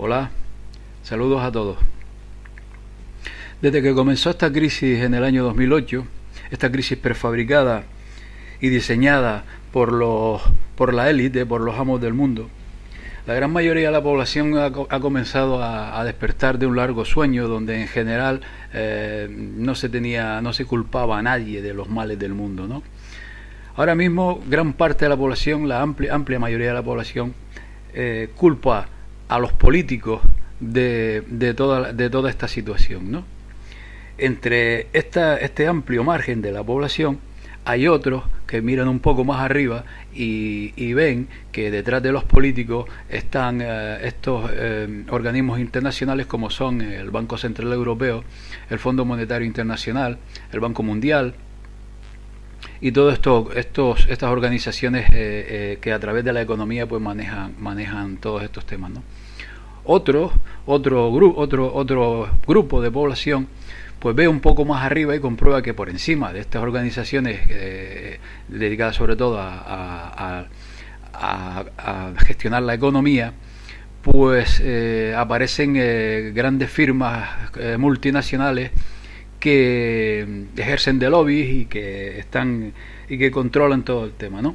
Hola, saludos a todos. Desde que comenzó esta crisis en el año 2008, esta crisis prefabricada y diseñada por la élite, por los amos del mundo, la gran mayoría de la población ha comenzado a despertar de un largo sueño donde en general no se culpaba a nadie de los males del mundo, ¿no? Ahora mismo gran parte de la población, la amplia mayoría de la población, culpa a los políticos de toda esta situación, ¿no? Entre este amplio margen de la población hay otros que miran un poco más arriba y ven que detrás de los políticos están estos organismos internacionales como son el Banco Central Europeo, el Fondo Monetario Internacional, el Banco Mundial y todas estas organizaciones que a través de la economía pues manejan todos estos temas, ¿no? Otro grupo de población pues ve un poco más arriba y comprueba que por encima de estas organizaciones dedicadas sobre todo a gestionar la economía, pues aparecen grandes firmas multinacionales que ejercen de lobbies y que controlan todo el tema, ¿no?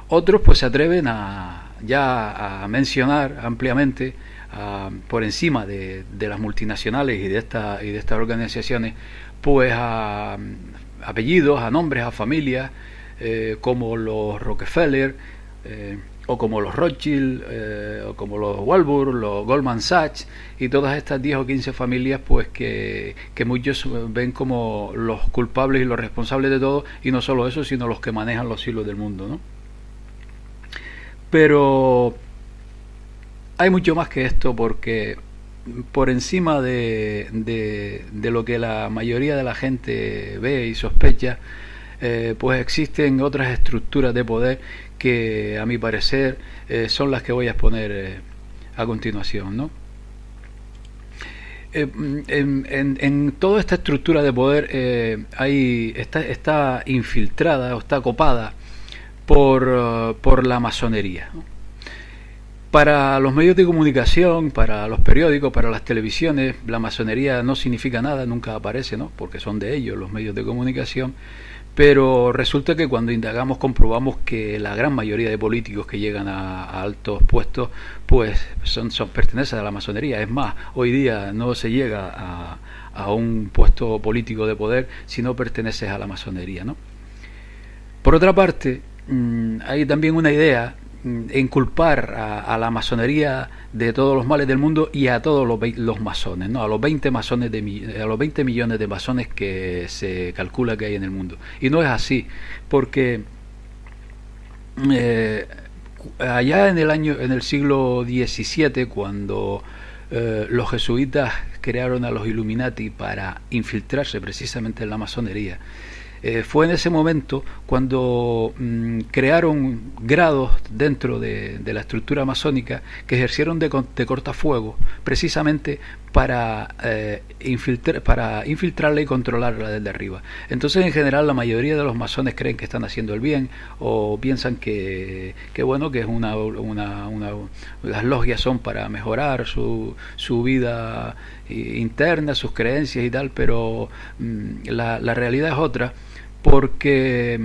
Otros pues se atreven a mencionar ampliamente por encima de las multinacionales y de estas organizaciones, pues a apellidos, a nombres, a familias como los Rockefeller o como los Rothschild o como los Warburg, los Goldman Sachs y todas estas 10 o 15 familias pues que muchos ven como los culpables y los responsables de todo, y no solo eso, sino los que manejan los hilos del mundo, ¿no? Pero hay mucho más que esto, porque por encima de lo que la mayoría de la gente ve y sospecha, pues existen otras estructuras de poder que a mi parecer son las que voy a exponer a continuación, ¿no? En toda esta estructura de poder está infiltrada o está copada por la masonería, ¿no? Para los medios de comunicación, para los periódicos, para las televisiones, la masonería no significa nada, nunca aparece, ¿no? Porque son de ellos los medios de comunicación, pero resulta que cuando indagamos comprobamos que la gran mayoría de políticos que llegan a altos puestos pues pertenecen a la masonería. Es más, hoy día no se llega a un puesto político de poder si no perteneces a la masonería, ¿no? Por otra parte, hay también una idea en culpar a la masonería de todos los males del mundo y a todos los masones, ¿no? A los 20 millones de masones que se calcula que hay en el mundo. Y no es así, porque allá en el siglo XVII, cuando los jesuitas crearon a los Illuminati para infiltrarse precisamente en la masonería, fue en ese momento cuando crearon grados dentro de la estructura masónica que ejercieron de cortafuegos precisamente para infiltrarla y controlarla desde arriba. Entonces, en general, la mayoría de los masones creen que están haciendo el bien, o piensan que bueno, que es las logias son para mejorar su vida interna, sus creencias y tal, pero la realidad es otra, porque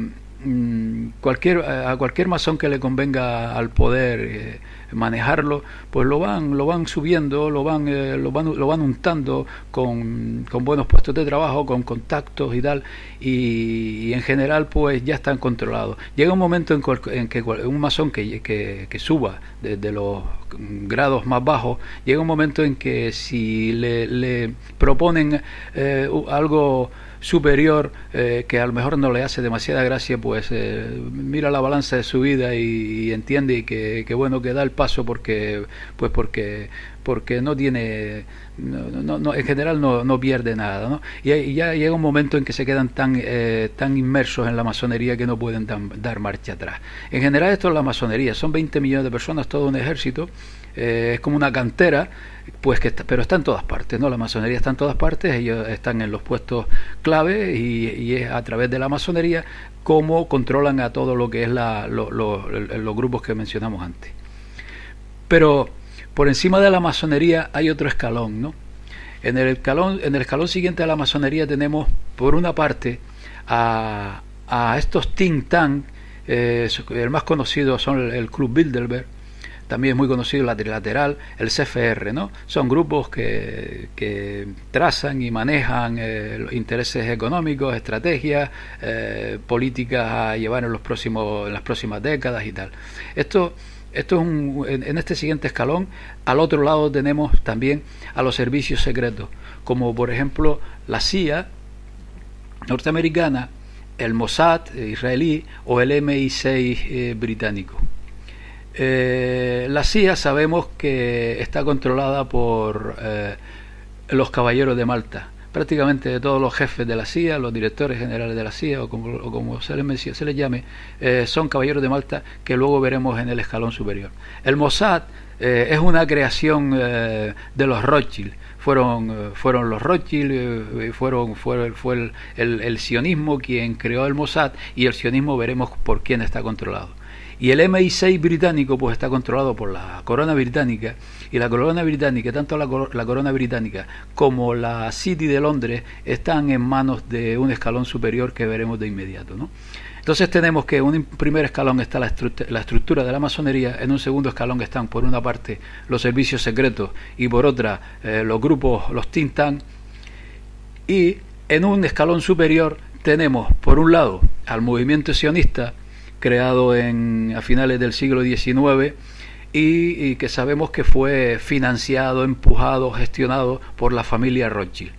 a cualquier masón que le convenga al poder manejarlo, pues lo van subiendo, lo van untando con buenos puestos de trabajo, con contactos y tal, y en general pues ya están controlados. Llega un momento en que un masón que suba desde los grados más bajos, llega un momento en que si le proponen algo superior que a lo mejor no le hace demasiada gracia, pues mira la balanza de su vida y entiende y que bueno, que da el paso porque no tiene en general no pierde nada, ¿no? Y ya llega un momento en que se quedan tan inmersos en la masonería que no pueden dar marcha atrás. En general esto es la masonería, son 20 millones de personas, todo un ejército, es como una cantera, pues pero está en todas partes, ¿no? La masonería está en todas partes, ellos están en los puestos clave y es a través de la masonería como controlan a todo lo que es los grupos que mencionamos antes. Pero Por encima de la masonería hay otro escalón, ¿no? En el escalón siguiente a la masonería tenemos, por una parte, a estos think tank. El más conocido son el Club Bilderberg, también es muy conocido la Trilateral, el CFR, ¿no? Son grupos que trazan y manejan intereses económicos, estrategias, políticas a llevar en las próximas décadas y tal. Esto es en este siguiente escalón. Al otro lado tenemos también a los servicios secretos, como por ejemplo la CIA norteamericana, el Mossad israelí o el MI6 británico. La CIA sabemos que está controlada por los caballeros de Malta. Prácticamente todos los jefes de la CIA, los directores generales de la CIA o como se les llame, son caballeros de Malta, que luego veremos en el escalón superior. El Mossad es una creación de los Rothschild. Fueron los Rothschild, fue el sionismo quien creó el Mossad, y el sionismo veremos por quién está controlado. Y el MI6 británico pues está controlado por la corona británica, y la corona británica, tanto la corona británica como la City de Londres, están en manos de un escalón superior que veremos de inmediato, ¿no? Entonces tenemos que en un primer escalón está la estructura de la masonería, en un segundo escalón están por una parte los servicios secretos y por otra los grupos, los think tank, y en un escalón superior tenemos por un lado al movimiento sionista, creado a finales del siglo XIX y que sabemos que fue financiado, empujado, gestionado por la familia Rothschild.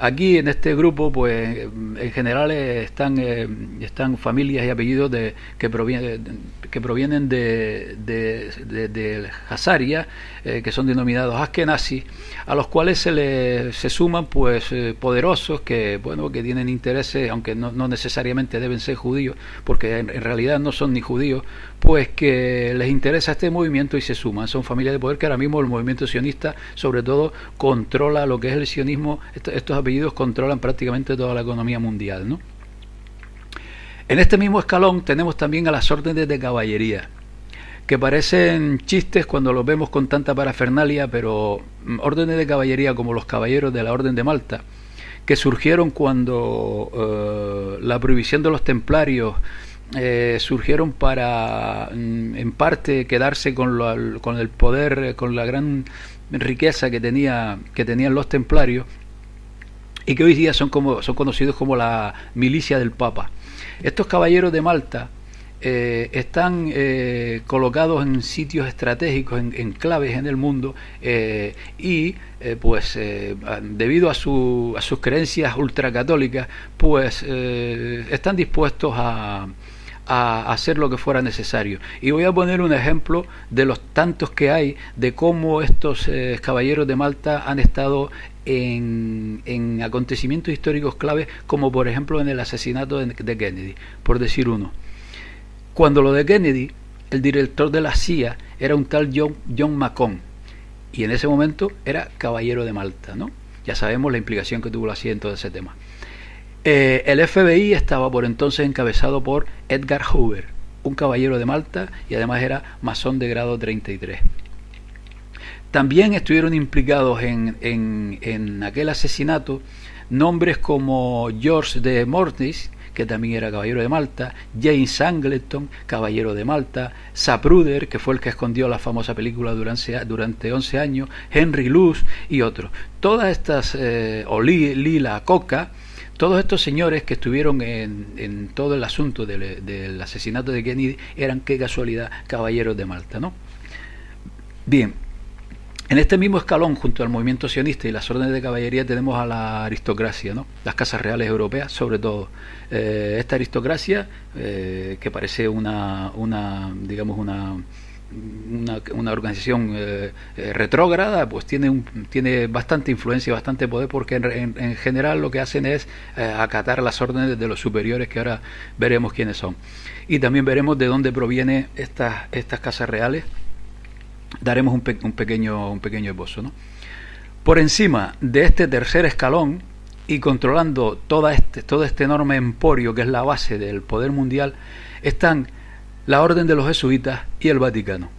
Aquí en este grupo, pues en general están familias y apellidos que provienen de Hazaria, que son denominados Askenazi, a los cuales se suman pues poderosos que tienen intereses, aunque no necesariamente deben ser judíos, porque en realidad no son ni judíos, pues que les interesa este movimiento y se suman. Son familias de poder que ahora mismo el movimiento sionista sobre todo controla lo que es el sionismo. Estos apellidos controlan prácticamente toda la economía mundial, ¿no? En este mismo escalón tenemos también a las órdenes de caballería, que parecen chistes cuando los vemos con tanta parafernalia, pero órdenes de caballería como los caballeros de la Orden de Malta, que surgieron cuando la prohibición de los templarios surgieron para en parte quedarse con el poder, con la gran riqueza que tenían los templarios, y que hoy día son conocidos como la milicia del Papa. Estos caballeros de Malta están colocados en sitios estratégicos, en claves en el mundo, debido a sus creencias ultracatólicas, pues están dispuestos a hacer lo que fuera necesario. Y voy a poner un ejemplo de los tantos que hay de cómo estos caballeros de Malta han estado en acontecimientos históricos claves, como por ejemplo en el asesinato de Kennedy, por decir uno. Cuando lo de Kennedy, el director de la CIA era un tal John McCone, y en ese momento era caballero de Malta, ¿no? Ya sabemos la implicación que tuvo la CIA en todo ese tema. El FBI estaba por entonces encabezado por Edgar Hoover, un caballero de Malta, y además era masón de grado 33. También estuvieron implicados en aquel asesinato nombres como George de Mortis, que también era caballero de Malta, James Angleton, caballero de Malta, Zapruder, que fue el que escondió la famosa película durante 11 años, Henry Luce y otros. Todas estas, Lila Coca, todos estos señores que estuvieron en todo el asunto del asesinato de Kennedy eran, qué casualidad, caballeros de Malta, ¿no? Bien, en este mismo escalón, junto al movimiento sionista y las órdenes de caballería, tenemos a la aristocracia, ¿no? Las casas reales europeas, sobre todo. Esta aristocracia, que parece una organización retrógrada, pues tiene bastante influencia, bastante poder, porque en general lo que hacen es acatar las órdenes de los superiores, que ahora veremos quiénes son. Y también veremos de dónde provienen estas casas reales. Daremos un pequeño esbozo, ¿no? Por encima de este tercer escalón y controlando todo este enorme emporio que es la base del poder mundial, están la Orden de los Jesuitas y el Vaticano.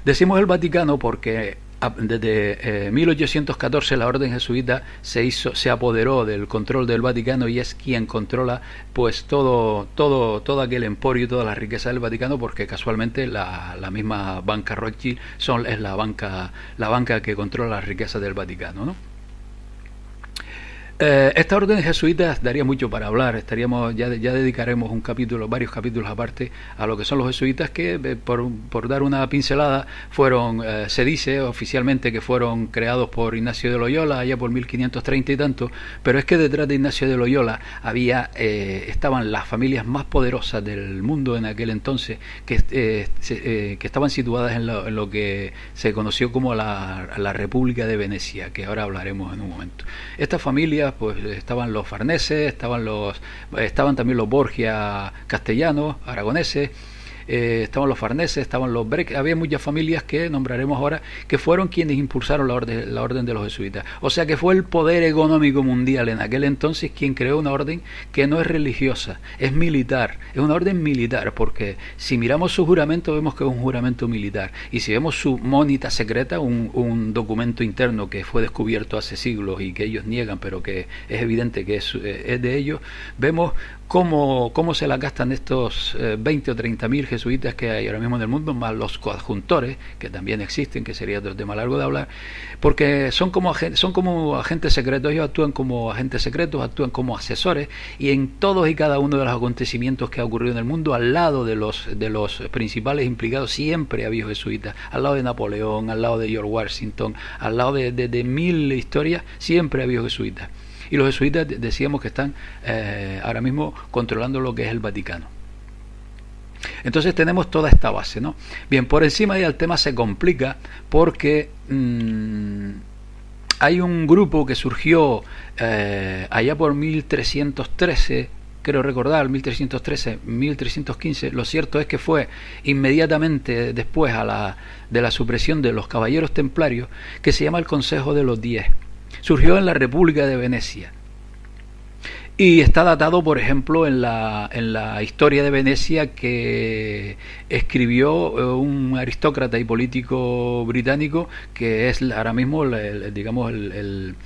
Decimos el Vaticano porque Desde 1814 la orden jesuita se apoderó del control del Vaticano y es quien controla pues todo aquel emporio y toda la riqueza del Vaticano, porque casualmente la misma banca Rothschild es la banca que controla las riquezas del Vaticano, ¿no? Esta orden jesuita daría mucho para hablar. Ya dedicaremos varios capítulos aparte a lo que son los jesuitas, que por dar una pincelada se dice oficialmente que fueron creados por Ignacio de Loyola allá por 1530 y tanto, pero es que detrás de Ignacio de Loyola estaban las familias más poderosas del mundo en aquel entonces, que estaban situadas en lo que se conoció como la República de Venecia, que ahora hablaremos en un momento. Estas familias pues estaban los Farneses, estaban también los Borgia castellanos, aragoneses, estaban los Farneses, estaban los Breck. Había muchas familias que nombraremos ahora, que fueron quienes impulsaron la orden de los jesuitas. O sea que fue el poder económico mundial en aquel entonces quien creó una orden que no es religiosa, es militar, es una orden militar, porque si miramos su juramento vemos que es un juramento militar, y si vemos su monita secreta, un documento interno que fue descubierto hace siglos y que ellos niegan, pero que es evidente que es de ellos, vemos cómo se la gastan estos 20 o 30 mil jesuitas que hay ahora mismo en el mundo, más los coadjuntores, que también existen, que sería otro tema largo de hablar, porque son como agentes secretos. Ellos actúan como agentes secretos, actúan como asesores, y en todos y cada uno de los acontecimientos que ha ocurrido en el mundo, al lado de los principales implicados, siempre ha habido jesuitas, al lado de Napoleón, al lado de George Washington, al lado de mil historias, siempre ha habido jesuitas. Y los jesuitas decíamos que están ahora mismo controlando lo que es el Vaticano. Entonces tenemos toda esta base, ¿no? Bien, por encima ya el tema se complica porque hay un grupo que surgió allá por 1313, creo recordar, 1313, 1315. Lo cierto es que fue inmediatamente después de la supresión de los caballeros templarios, que se llama el Consejo de los 10. Surgió en la República de Venecia y está datado, por ejemplo, en la historia de Venecia que escribió un aristócrata y político británico, que es ahora mismo el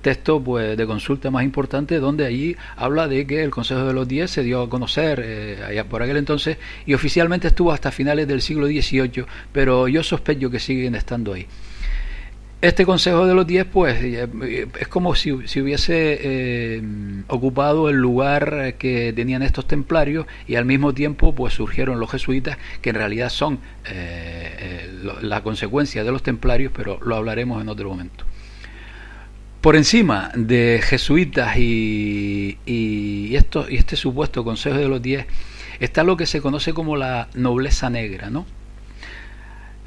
texto pues de consulta más importante, donde allí habla de que el Consejo de los 10 se dio a conocer allá por aquel entonces, y oficialmente estuvo hasta finales del siglo XVIII, pero yo sospecho que siguen estando ahí. Este Consejo de los 10 pues es como si hubiese ocupado el lugar que tenían estos templarios, y al mismo tiempo pues surgieron los jesuitas, que en realidad son la consecuencia de los templarios, pero lo hablaremos en otro momento. Por encima de jesuitas y este supuesto Consejo de los 10 está lo que se conoce como la nobleza negra, ¿no?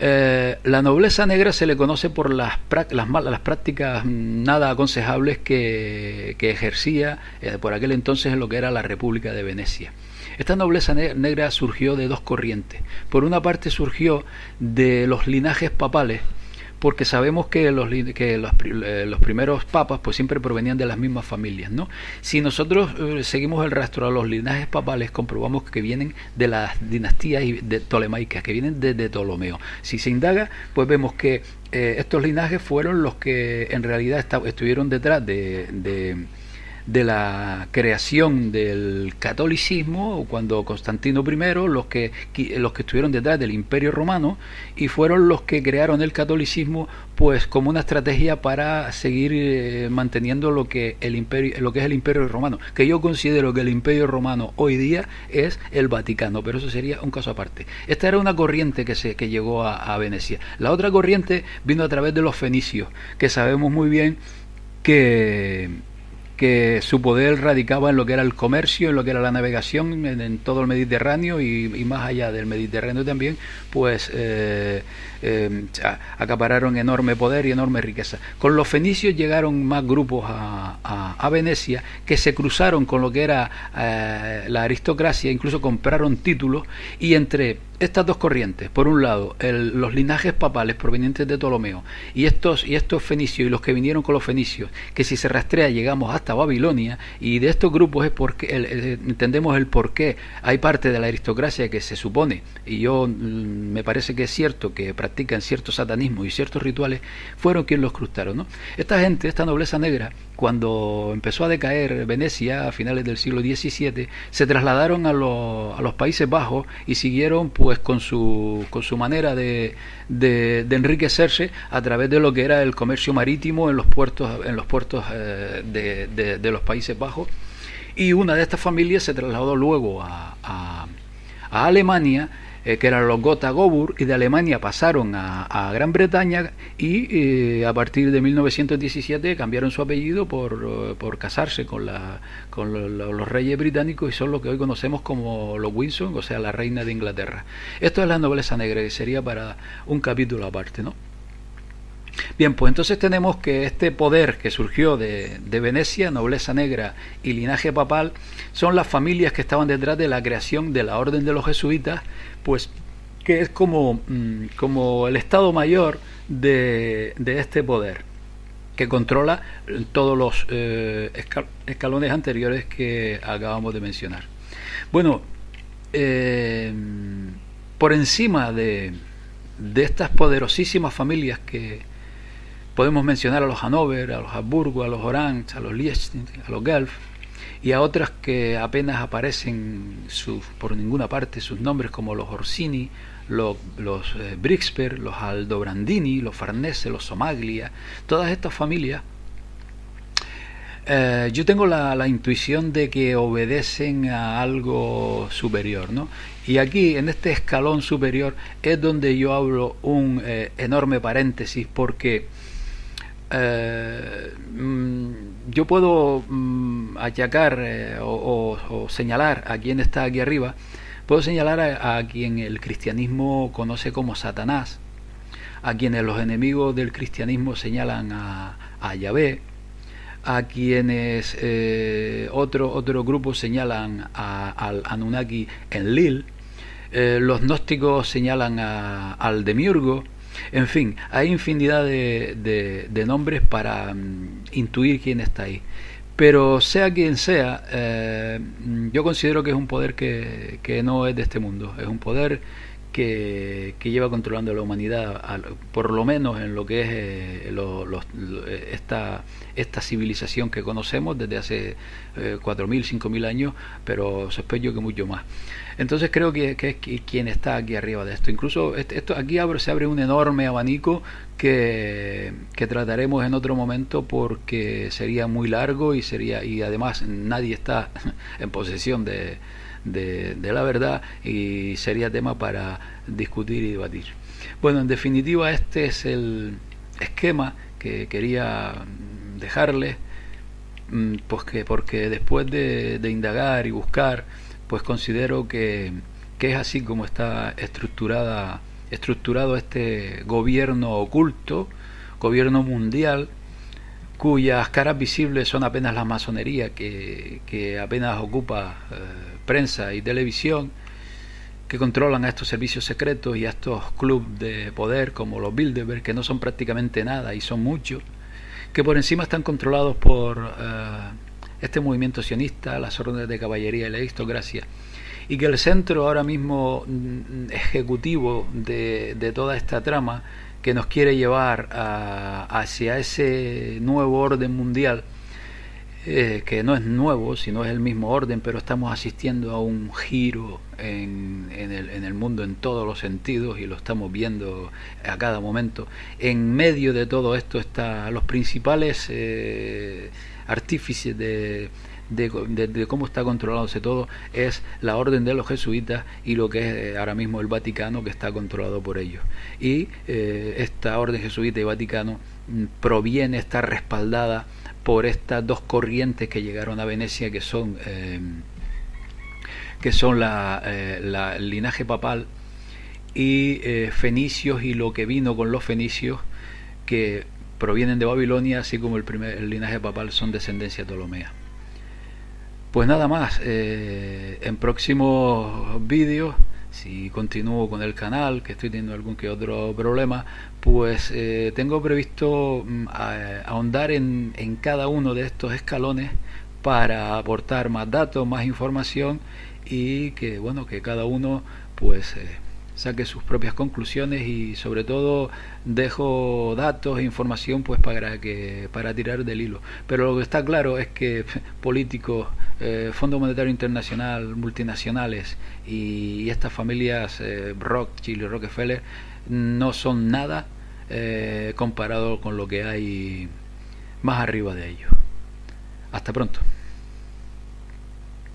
La nobleza negra se le conoce por las prácticas nada aconsejables que ejercía por aquel entonces en lo que era la República de Venecia. Esta nobleza negra surgió de dos corrientes. Por una parte surgió de los linajes papales, porque sabemos que los primeros papas pues siempre provenían de las mismas familias, ¿no? Si nosotros seguimos el rastro a los linajes papales, comprobamos que vienen de las dinastías ptolemaicas, que vienen desde Ptolomeo. Si se indaga, pues vemos que estos linajes fueron los que en realidad estuvieron detrás de la creación del catolicismo, cuando Constantino I, los que estuvieron detrás del Imperio Romano, y fueron los que crearon el catolicismo pues como una estrategia para seguir manteniendo lo que es el Imperio Romano, que yo considero que el Imperio Romano hoy día es el Vaticano, pero eso sería un caso aparte. Esta era una corriente que llegó a Venecia. La otra corriente vino a través de los fenicios, que sabemos muy bien que su poder radicaba en lo que era el comercio, en lo que era la navegación en todo el Mediterráneo y más allá del Mediterráneo también, pues acapararon enorme poder y enorme riqueza. Con los fenicios llegaron más grupos a Venecia, que se cruzaron con lo que era la aristocracia, incluso compraron títulos, y entre estas dos corrientes, por un lado los linajes papales provenientes de Ptolomeo y estos fenicios y los que vinieron con los fenicios, que si se rastrea llegamos hasta hasta Babilonia, y de estos grupos es porque entendemos el por qué hay parte de la aristocracia que se supone, y yo me parece que es cierto, que practican cierto satanismo y ciertos rituales, fueron quienes los crustaron, ¿no? Esta gente, esta nobleza negra, cuando empezó a decaer Venecia a finales del siglo XVII, se trasladaron a los Países Bajos y siguieron pues con su manera de enriquecerse a través de lo que era el comercio marítimo en los puertos de los Países Bajos, y una de estas familias se trasladó luego a Alemania, que eran los Gotha-Coburg, y de Alemania pasaron a Gran Bretaña, y a partir de 1917 cambiaron su apellido por casarse con los reyes británicos, y son lo que hoy conocemos como los Windsor, o sea, la reina de Inglaterra. Esto es la nobleza negra, que sería para un capítulo aparte, ¿no? Bien, pues entonces tenemos que este poder que surgió de Venecia, nobleza negra y linaje papal, son las familias que estaban detrás de la creación de la Orden de los Jesuitas, pues que es como el Estado Mayor de este poder, que controla todos los escalones anteriores que acabamos de mencionar. Bueno, por encima de estas poderosísimas familias que podemos mencionar a los Hannover, a los Habsburgo, a los Orange, a los Liechtenstein, a los Guelph, y a otras que apenas aparecen por ninguna parte sus nombres, como los Orsini, los Brixper, los Aldobrandini, los Farnese, los Somaglia. Todas estas familias, yo tengo la intuición de que obedecen a algo superior, ¿no? Y aquí, en este escalón superior, es donde yo abro un enorme paréntesis, porque yo puedo achacar o señalar a quien está aquí arriba. Puedo señalar a quien el cristianismo conoce como Satanás, a quienes los enemigos del cristianismo señalan a Yahvé, a quienes otro grupo señalan al Anunnaki Enlil, los gnósticos señalan al Demiurgo. En fin, hay infinidad de nombres para intuir quién está ahí. Pero sea quien sea, yo considero que es un poder que no es de este mundo. Es un poder que lleva controlando a la humanidad, por lo menos en lo que es esta civilización que conocemos desde hace 4.000, 5.000 años, pero sospecho que mucho más. Entonces creo que es quien está aquí arriba de esto. Incluso esto aquí se abre un enorme abanico que trataremos en otro momento, porque sería muy largo y además nadie está en posesión de la verdad, y sería tema para discutir y debatir. Bueno, en definitiva, este es el esquema que quería dejarles, pues porque después de indagar y buscar, pues considero que es así como está estructurado este gobierno oculto, gobierno mundial, cuyas caras visibles son apenas la masonería, que apenas ocupa prensa y televisión, que controlan a estos servicios secretos y a estos clubes de poder como los Bilderberg, que no son prácticamente nada y son muchos, que por encima están controlados por este movimiento sionista, las órdenes de caballería y la aristocracia, y que el centro ahora mismo ejecutivo de toda esta trama, que nos quiere llevar hacia ese nuevo orden mundial, que no es nuevo, sino es el mismo orden, pero estamos asistiendo a un giro en el mundo en todos los sentidos, y lo estamos viendo a cada momento. En medio de todo esto están los principales artífices de cómo está controlándose todo, es la orden de los jesuitas y lo que es ahora mismo el Vaticano, que está controlado por ellos. Y esta orden jesuita y Vaticano proviene, está respaldada por estas dos corrientes que llegaron a Venecia, que son el linaje papal y fenicios, y lo que vino con los fenicios, que provienen de Babilonia, así como el linaje papal son descendencia ptolomea. Pues nada más, en próximos vídeos si continúo con el canal, que estoy teniendo algún que otro problema, pues tengo previsto ahondar en cada uno de estos escalones para aportar más datos, más información y que bueno, que cada uno pues saque sus propias conclusiones y sobre todo dejo datos e información pues para tirar del hilo. Pero lo que está claro es que políticos, Fondo Monetario Internacional, multinacionales y estas familias Rothschild y Rockefeller no son nada comparado con lo que hay más arriba de ellos. Hasta pronto.